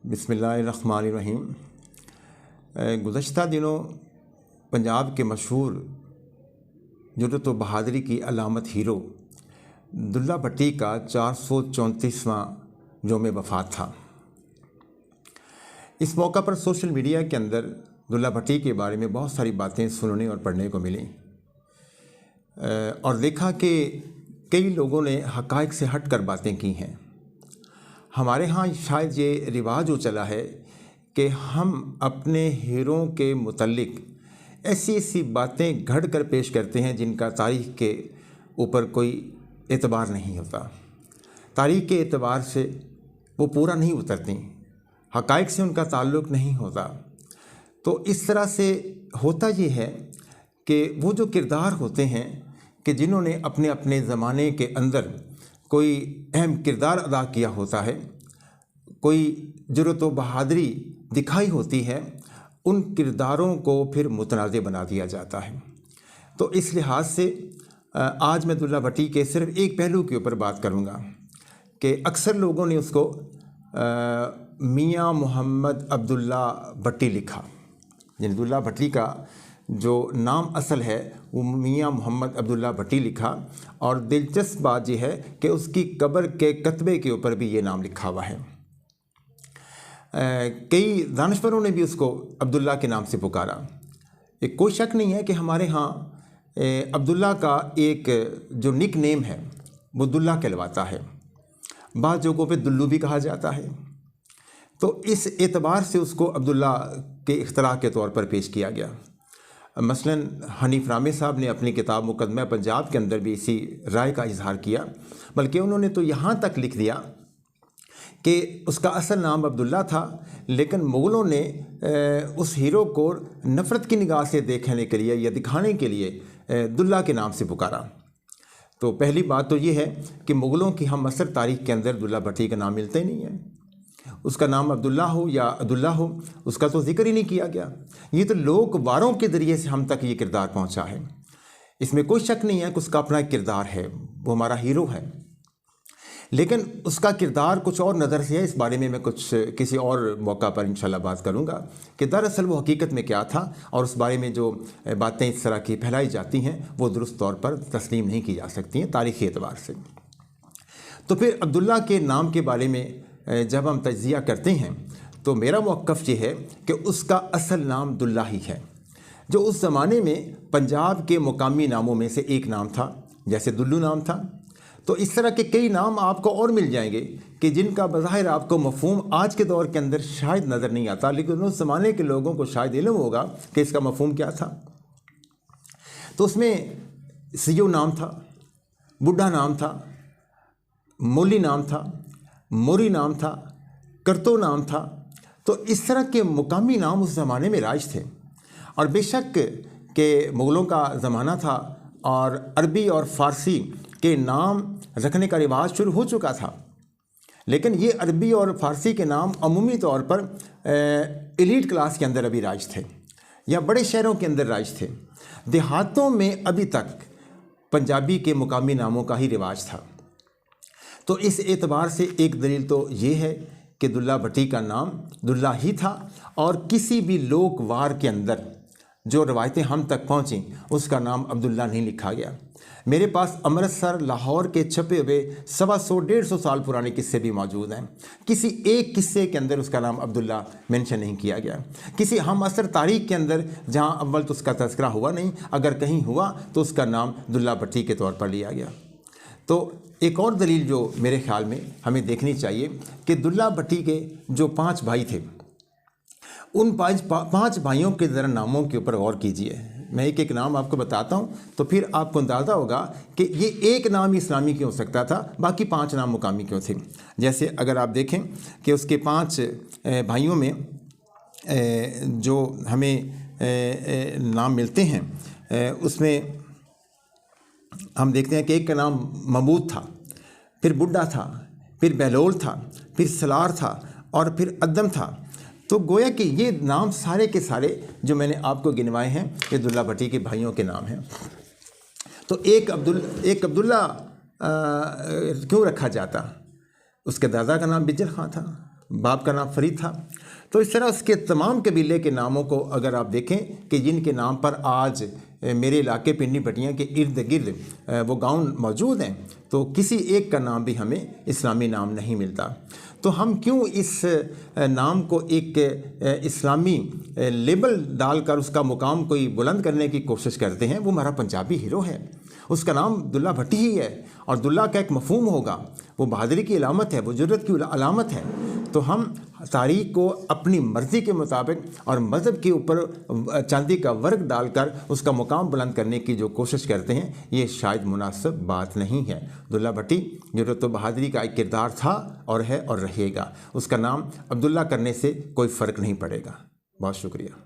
बिस्मिल्लाहिर्रहमानिर्रहीम। गुज़श्ता दिनों पंजाब के मशहूर जुर्रत व बहादुरी की अलामत हीरो दुल्ला भट्टी का 434वां यौम वफ़ात था। इस मौका पर सोशल मीडिया के अंदर दुल्ला भट्टी के बारे में बहुत सारी बातें सुनने और पढ़ने को मिली और देखा कि कई लोगों ने हक़ाइक़ से हट कर बातें की हैं। हमारे यहाँ शायद ये रिवाज हो चला है कि हम अपने हीरों के मुतल्लिक ऐसी ऐसी बातें घड़ कर पेश करते हैं जिनका तारीख़ के ऊपर कोई एतबार नहीं होता, तारीख़ के एतबार से वो पूरा नहीं उतरती, हक़ाइक़ से उनका ताल्लुक़ नहीं होता। तो इस तरह से होता ये है कि वो जो किरदार होते हैं कि जिन्होंने अपने अपने ज़माने के अंदर कोई अहम किरदार अदा किया होता है, कोई जुर्रत व बहादुरी दिखाई होती है, उन किरदारों को फिर मुतनाज़ बना दिया जाता है। तो इस लिहाज से आज मैं दुल्ला भट्टी के सिर्फ एक पहलू के ऊपर बात करूँगा कि अक्सर लोगों ने उसको मियाँ मोहम्मद अब्दुल्ला भट्टी लिखा। यानी दुल्ला भट्टी का जो नाम असल है वो मियाँ मोहम्मद अब्दुल्ला भट्टी लिखा और दिलचस्प बात यह है कि उसकी कब्र के कतबे के ऊपर भी ये नाम लिखा हुआ है। कई दानिश्वरों ने भी उसको अब्दुल्ला के नाम से पुकारा। एक कोई शक नहीं है कि हमारे यहाँ अब्दुल्ला का एक जो निक नेम है वो दुल्ला कहलवाता है, बाद जगहों पे दुल्लू भी कहा जाता है। तो इस एतबार से उसको अब्दुल्ला के इख्तरा के तौर पर पेश किया गया। मसलन हनीफ रामे साहब ने अपनी किताब मुकदमा पंजाब के अंदर भी इसी राय का इजहार किया, बल्कि उन्होंने तो यहाँ तक लिख दिया कि उसका असल नाम अब्दुल्ला था, लेकिन मुग़लों ने उस हीरो को नफ़रत की निगाह से देखने के लिए या दिखाने के लिए दुल्ला के नाम से पुकारा। तो पहली बात तो ये है कि मुग़लों की हम असर तारीख़ के अंदर दुल्ला भट्टी का नाम मिलता ही नहीं है। उसका नाम अब्दुल्ला हो या अब्दुल्ला हो, उसका तो ज़िक्र ही नहीं किया गया। ये तो लोक वारों के ज़रिए से हम तक ये किरदार पहुँचा है। इसमें कोई शक नहीं है कि उसका अपना एक किरदार है, वो हमारा हीरो है, लेकिन उसका किरदार कुछ और नज़र से है। इस बारे में मैं कुछ किसी और मौका पर इंशाल्लाह बात करूंगा कि दरअसल वो हकीकत में क्या था और उस बारे में जो बातें इस तरह की फैलाई जाती हैं वो दुरुस्त तौर पर तस्लीम नहीं की जा सकती हैं तारीख़ी एतबार से। तो फिर अब्दुल्ला के नाम के बारे में जब हम तज्ज़िया करते हैं तो मेरा मौक़िफ़ ये है कि उसका असल नाम दुल्ला ही है, जो उस ज़माने में पंजाब के मुकामी नामों में से एक नाम था, जैसे दुल्लू नाम था। तो इस तरह के कई नाम आपको और मिल जाएंगे कि जिनका बज़ाहिर आपको मफ़हूम आज के दौर के अंदर शायद नज़र नहीं आता, लेकिन उस ज़माने के लोगों को शायद इल्म होगा कि इसका मफ़हूम क्या था। तो उसमें सियो नाम था, बुढ़ा नाम था, मोली नाम था, मोरी नाम था, करतो नाम था। तो इस तरह के मुकामी नाम उस ज़माने में राज थे और बेशक के मुग़लों का ज़माना था और अरबी और फ़ारसी के नाम रखने का रिवाज शुरू हो चुका था, लेकिन ये अरबी और फ़ारसी के नाम अमूमी तौर पर एलीट क्लास के अंदर अभी राज थे या बड़े शहरों के अंदर राज थे। देहातों में अभी तक पंजाबी के मुकामी नामों का ही रिवाज था। तो इस एतबार से एक दलील तो ये है कि दुल्ला भट्टी का नाम दुल्ला ही था और किसी भी लोक वार के अंदर जो रवायतें हम तक पहुँची उसका नाम अब्दुल्ला नहीं लिखा गया। मेरे पास अमृतसर लाहौर के छपे हुए 125-150 साल पुराने किस्से भी मौजूद हैं। किसी एक किस्से के अंदर उसका नाम अब्दुल्ला मेंशन नहीं किया गया। किसी हम असर तारीख़ के अंदर जहां अव्वल तो उसका तज़किरा हुआ नहीं, अगर कहीं हुआ तो उसका नाम दुल्ला भट्टी के तौर पर लिया गया। तो एक और दलील जो मेरे ख़्याल में हमें देखनी चाहिए कि दुल्ला भट्टी के जो 5 भाई थे, उन पाँच भाइयों के ज़रा नामों के ऊपर गौर कीजिए। मैं एक एक नाम आपको बताता हूँ तो फिर आपको अंदाज़ा होगा कि ये एक नाम ही इस्लामी क्यों हो सकता था, बाकी 5 नाम मुकामी क्यों थे। जैसे अगर आप देखें कि उसके 5 भाइयों में जो हमें नाम मिलते हैं उसमें हम देखते हैं कि एक का नाम महमूद था, फिर बुड्ढा था, फिर बहलोल था, फिर सलार था और फिर अदम था। तो गोया कि ये नाम सारे के सारे जो मैंने आपको गिनवाए हैं ये दुल्ला भट्टी के भाइयों के नाम हैं। तो एक अब्दुल्ला क्यों रखा जाता? उसके दादा का नाम बिजल खां था, बाप का नाम फरीद था। तो इस तरह उसके तमाम कबीले के नामों को अगर आप देखें कि जिनके नाम पर आज मेरे इलाके पिंडी पटियाँ के इर्द गिर्द वो गांव मौजूद हैं, तो किसी एक का नाम भी हमें इस्लामी नाम नहीं मिलता। तो हम क्यों इस नाम को एक इस्लामी लेबल डालकर उसका मुकाम कोई बुलंद करने की कोशिश करते हैं? वो हमारा पंजाबी हीरो है, उसका नाम दुल्ला भट्टी ही है, और दुल्ला का एक मफहूम होगा, वो बहादुरी की अलामत है, वो जुर्रत की अलामत है। तो हम तारीख को अपनी मर्ज़ी के मुताबिक और मज़हब के ऊपर चांदी का वर्ग डालकर उसका मुकाम बुलंद करने की जो कोशिश करते हैं, ये शायद मुनासिब बात नहीं है। दुल्ला भट्टी जुर्रत व बहादुरी का एक किरदार था और है और रहेगा। उसका नाम अब्दुल्ला करने से कोई फ़र्क नहीं पड़ेगा। बहुत शुक्रिया।